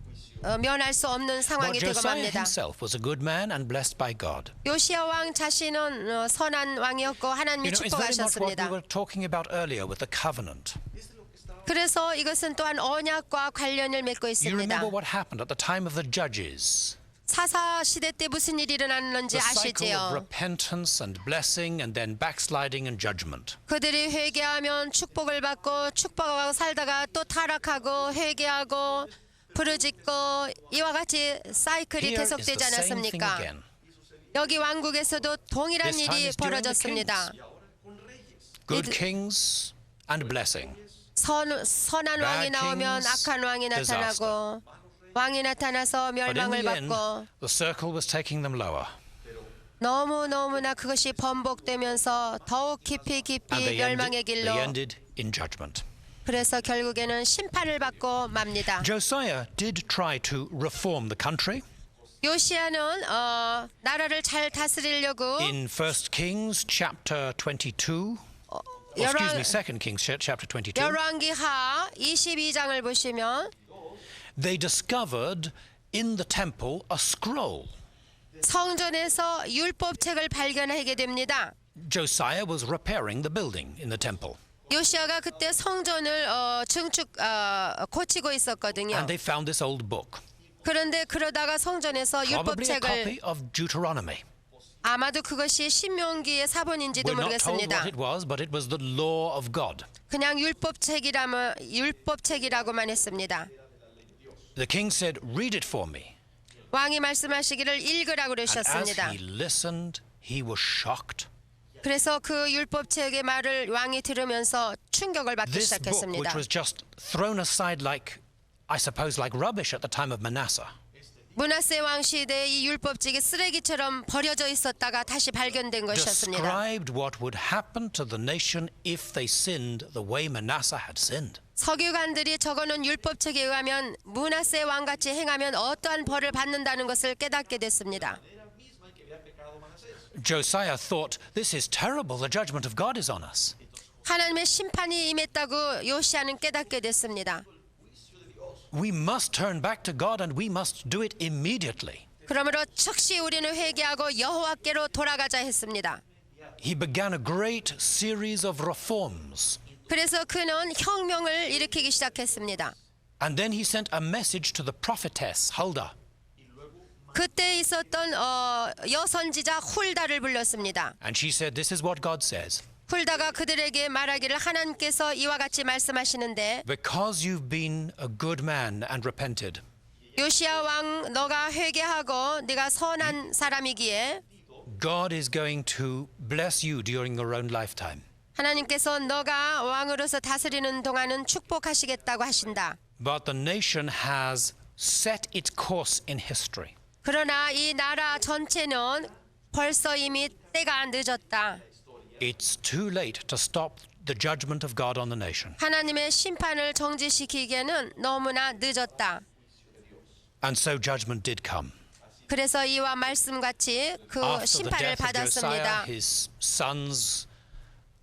면할 수 없는 But 상황이 되고 Josiah 맙니다. himself was a good man and blessed by God. 요시야 왕 자신은 선한 왕이었고 하나님이 It's very much what we 축복하셨습니다. were talking about earlier with the covenant. 그래서 이것은 또한 언약과 관련을 맺고 You 있습니다. remember what happened at the time of the judges? 사사 시대 때 무슨 일이 일어났는지 The cycle of 아시지요? repentance and blessing and then backsliding and judgment. 그들이 회개하면 축복을 받고 축복하고 살다가 또 타락하고 회개하고 부르짖고 이와 같이 사이클이 Here is the 계속되지 same thing 않았습니까? again. 여기 왕국에서도 동일한 This time 일이 is during the 벌어졌습니다. Good kings and blessing. 선한 왕이 Bad 나오면 kings, 악한 왕이 나타나고 왕이 나타나서 But in 멸망을 the end, 받고 the circle was taking them lower. 너무나 그것이 번복되면서 더욱 깊이 And 멸망의 they 길로 ended in judgment. 그래서 결국에는 심판을 받고 맙니다. Josiah did try to reform the country. 요시야는 나라를 잘 다스리려고 In 1 Kings chapter 22, excuse me, 2 Kings chapter 22, 열왕기하 22장을 보시면 they discovered in the temple a scroll. 성전에서 율법책을 발견하게 됩니다. Josiah was repairing the building in the temple. 요시야가 그때 성전을 고치고 있었거든요. And they found this old book, 그런데 그러다가 성전에서 probably a 율법책을 copy of Deuteronomy. 아마도 그것이 신명기의 사본인지도 We're not told 모르겠습니다. what it was, but it was the law of God. 그냥 율법책이라고만 했습니다. The king said, read it for me. 왕이 말씀하시기를 읽으라고 And as 그러셨습니다. he listened, he was shocked. 그래서 그 율법책의 말을 왕이 들으면서 충격을 받기 This book, which 시작했습니다. was just thrown aside like, I suppose, like rubbish at the time of Manasseh, 므낫세 왕 시대에 이 율법책이 쓰레기처럼 버려져 있었다가 다시 발견된 것이었습니다. described what would happen to the nation if they sinned the way Manasseh had sinned. 서기관들이 적어놓은 율법책에 의하면 므낫세 왕같이 행하면 어떠한 벌을 받는다는 것을 깨닫게 됐습니다. Era misma en que había pecado Manasés. Josiah thought, this is terrible, the judgment of God is on us. 하나님의 심판이 임했다고 요시아는 깨닫게 됐습니다. We must turn back to God and we must do it immediately. 그러므로 즉시 우리는 회개하고 여호와께로 돌아가자 했습니다. He began a great series of reforms. 그래서 그는 혁명을 일으키기 시작했습니다. And then he sent a message to the prophetess, Huldah. 그때 있었던 여선지자 훌다를 불렀습니다. And she said, this is what God says. 훌다가 그들에게 말하기를 하나님께서 이와 같이 말씀하시는데 Because you've been a good man and repented, 요시야 왕 너가 회개하고 네가 선한 사람이기에 God is going to bless you during your own lifetime. 하나님께서 너가 왕으로서 다스리는 동안은 축복하시겠다고 하신다. But the nation has set its course in history. 그러나 이 나라 전체는 벌써 이미 때가 늦었다. It's too late to stop the judgment of God on the nation. 하나님의 심판을 정지시키기에는 너무나 늦었다. And so judgment did come. 그래서 이와 말씀같이 그 After the 심판을 death of Josiah, 받았습니다. his sons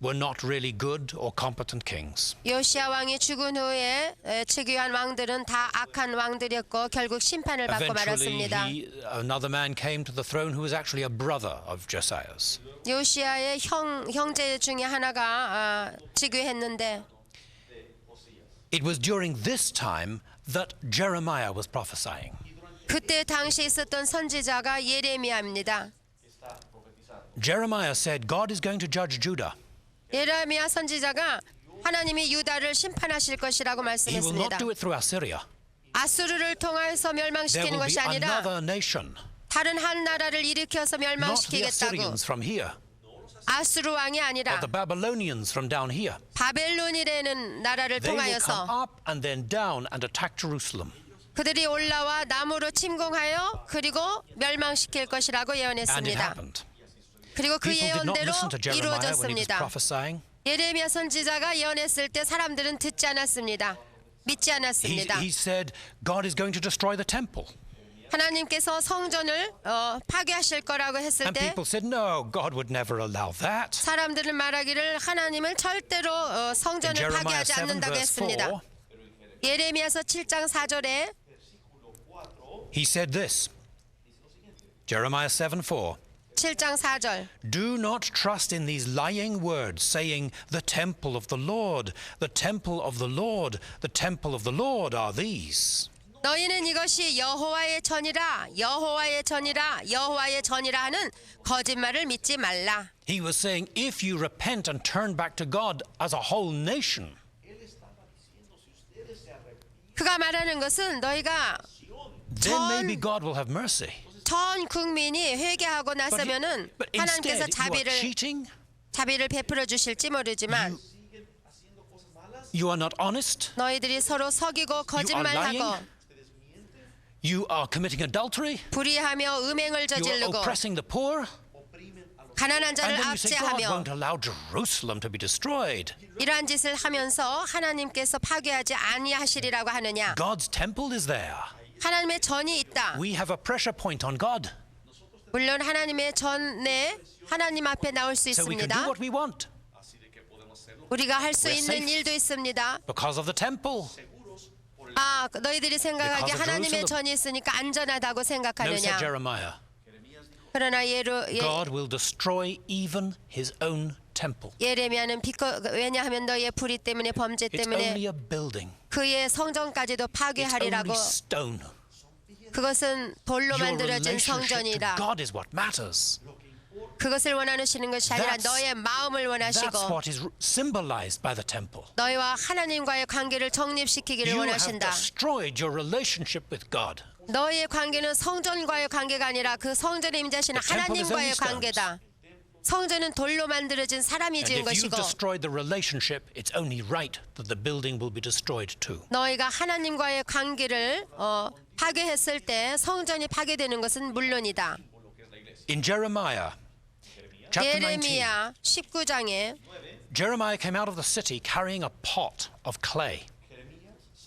were not really good or competent kings. 요시야 왕이 죽은 후에 즉위한 왕들은 다 악한 왕들이었고 결국 심판을 받고 Eventually, 말았습니다. another man came to the throne who was actually a brother of Josiah's. 요시야의 형제 중에 하나가 즉위했는데 It was during this time that Jeremiah was prophesying. 그때 당시 있었던 선지자가 예레미야입니다. Jeremiah said, God is going to judge Judah. 예레미야 선지자가 하나님이 유다를 심판하실 것이라고 He will not 말씀했습니다. do it through Assyria. 아수르를 통해서 There 멸망시키는 will be 것이 아니라 another nation, 다른 한 나라를 일으켜서 not the 멸망시키겠다고. Assyrians from here, 아수르 왕이 or 아니라 the Babylonians from down here. 바벨론이라는 나라를 They will come 통하여서 up and then down and attack Jerusalem. 그들이 올라와 남으로 침공하여 그리고 멸망시킬 것이라고 And it 예언했습니다. happened. 그리고 그 People did not 예언대로 listen to Jeremiah when he was 이루어졌습니다. prophesying. 예레미야 선지자가 예언했을 때 사람들은 듣지 않았습니다. 믿지 않았습니다. He said, God is going to destroy the temple. 하나님께서 성전을 파괴하실 거라고 했을 And 때 people said, no, God would never allow that. 사람들은 말하기를 하나님은 절대로 In 성전을 Jeremiah 파괴하지 7 않는다고 verse 했습니다. 4, 예레미야서 7장 4절에 he said this. Jeremiah 7:4. 7장 4절 Do not trust in these lying words, saying, the temple of the Lord, the temple of the Lord, the temple of the Lord are these. 너희는 이것이 여호와의 전이라 여호와의 전이라 여호와의 전이라 하는 거짓말을 믿지 말라. He was saying, if you repent and turn back to God as a whole nation, 그가 말하는 것은 너희가 then maybe God will have mercy. 전 국민이 회개하고 나서면은 But 하나님께서 instead, you are cheating, 자비를 베풀어 주실지 모르지만 you are not honest, 너희들이 서로 속이고 거짓말하고 lying. you are committing adultery, 불의하며 음행을 you are 저지르고 oppressing the poor, 가난한 and 자를 then you say God 압제하며 won't allow Jerusalem to be destroyed. 이러한 짓을 하면서 하나님께서 파괴하지 아니하시리라고 하느냐. God's temple is there. 하나님의 전이 있다. We have a pressure point on God, 물론 하나님의 전에 하나님 앞에 나올 수 so we can do 있습니다. what we want 우리가 할 수 We're 있는 safe. 일도 있습니다. because of the temple. 너희들이 생각하기에 Because of 하나님의 Jerusalem. 전이 있으니까 안전하다고 No, said 생각하느냐. Jeremiah. 그러나 God will destroy even his own temple. 예레미야는 왜냐하면 너희의 불의 때문에 범죄 It's 때문에 only a building. 그의 성전까지도 It's 파괴하리라고. only stone. 그것은 돌로 Your 만들어진 relationship to 성전이라. God is what matters. 그것을 원하시는 것이 아니라 That's- 너의 마음을 That's 원하시고 what is symbolized by the temple. 너희와 하나님과의 관계를 정립시키기를 You have 원하신다. destroyed your relationship with God. 너희의 관계는 성전과의 관계가 아니라 그 성전에 임재하시는 The temple is 하나님과의 only stones. 관계다. 성전은 돌로 만들어진 사람이 And 지은 if you've 것이고 destroyed the relationship, it's only right that the building will be destroyed too. 너희가 하나님과의 관계를 파괴했을 때 성전이 파괴되는 것은 물론이다. In Jeremiah, chapter 19, 예레미야 19장에 Jeremiah came out of the city carrying a pot of clay.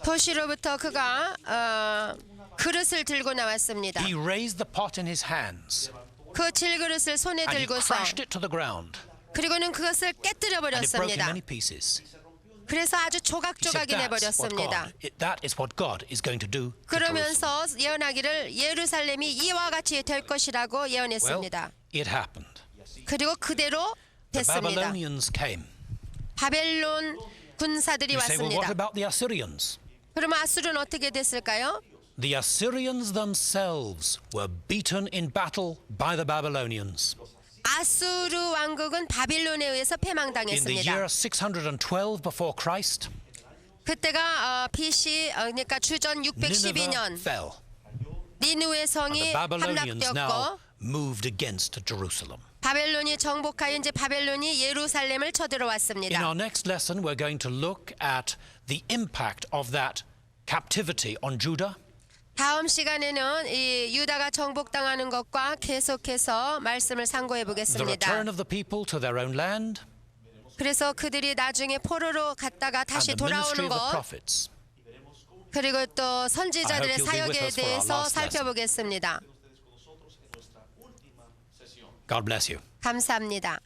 도시로부터 그가 그릇을 들고 나왔습니다. He raised the pot in his hands 그 질그릇을 손에 and he 들고서 crashed it to the ground 그리고는 그것을 깨뜨려 and it broke in 버렸습니다. many pieces. 그래서 아주 He said, 조각조각이 내버렸습니다. that is what God is going to do. to Jerusalem. 그러면서 예언하기를 예루살렘이 이와 같이 될 것이라고 Well, 예언했습니다. it happened. 그리고 그대로 The 됐습니다. Babylonians came. 바벨론 군사들이 You say, well, what 왔습니다. about the Assyrians? 그러면 아수르는 어떻게 됐을까요? The Assyrians themselves were beaten in battle by the Babylonians. 아수르 왕국은 바빌론에 의해서 In the 패망당했습니다. year 612 before Christ, 그때가 BC 그러니까 주전 Nineveh 612년 fell. 니누의 The 성이 Babylonians now 함락되었고 moved against Jerusalem. 바벨론이 정복하여 이제 바벨론이 예루살렘을 In 쳐들어왔습니다. our next lesson, we're going to look at the impact of that captivity on Judah. 다음 시간에는 이 유다가 정복당하는 것과 계속해서 말씀을 상고해 The 보겠습니다. return of the people to their own land 그래서 그들이 나중에 포로로 갔다가 and 다시 the ministry 돌아오는 of the 것 prophets. 그리고 또 I hope 선지자들의 you'll be with 사역에 us for our 대해서 last lesson. 살펴보겠습니다. ustedes con nosotros en nuestra última sesión. God bless you. 감사합니다.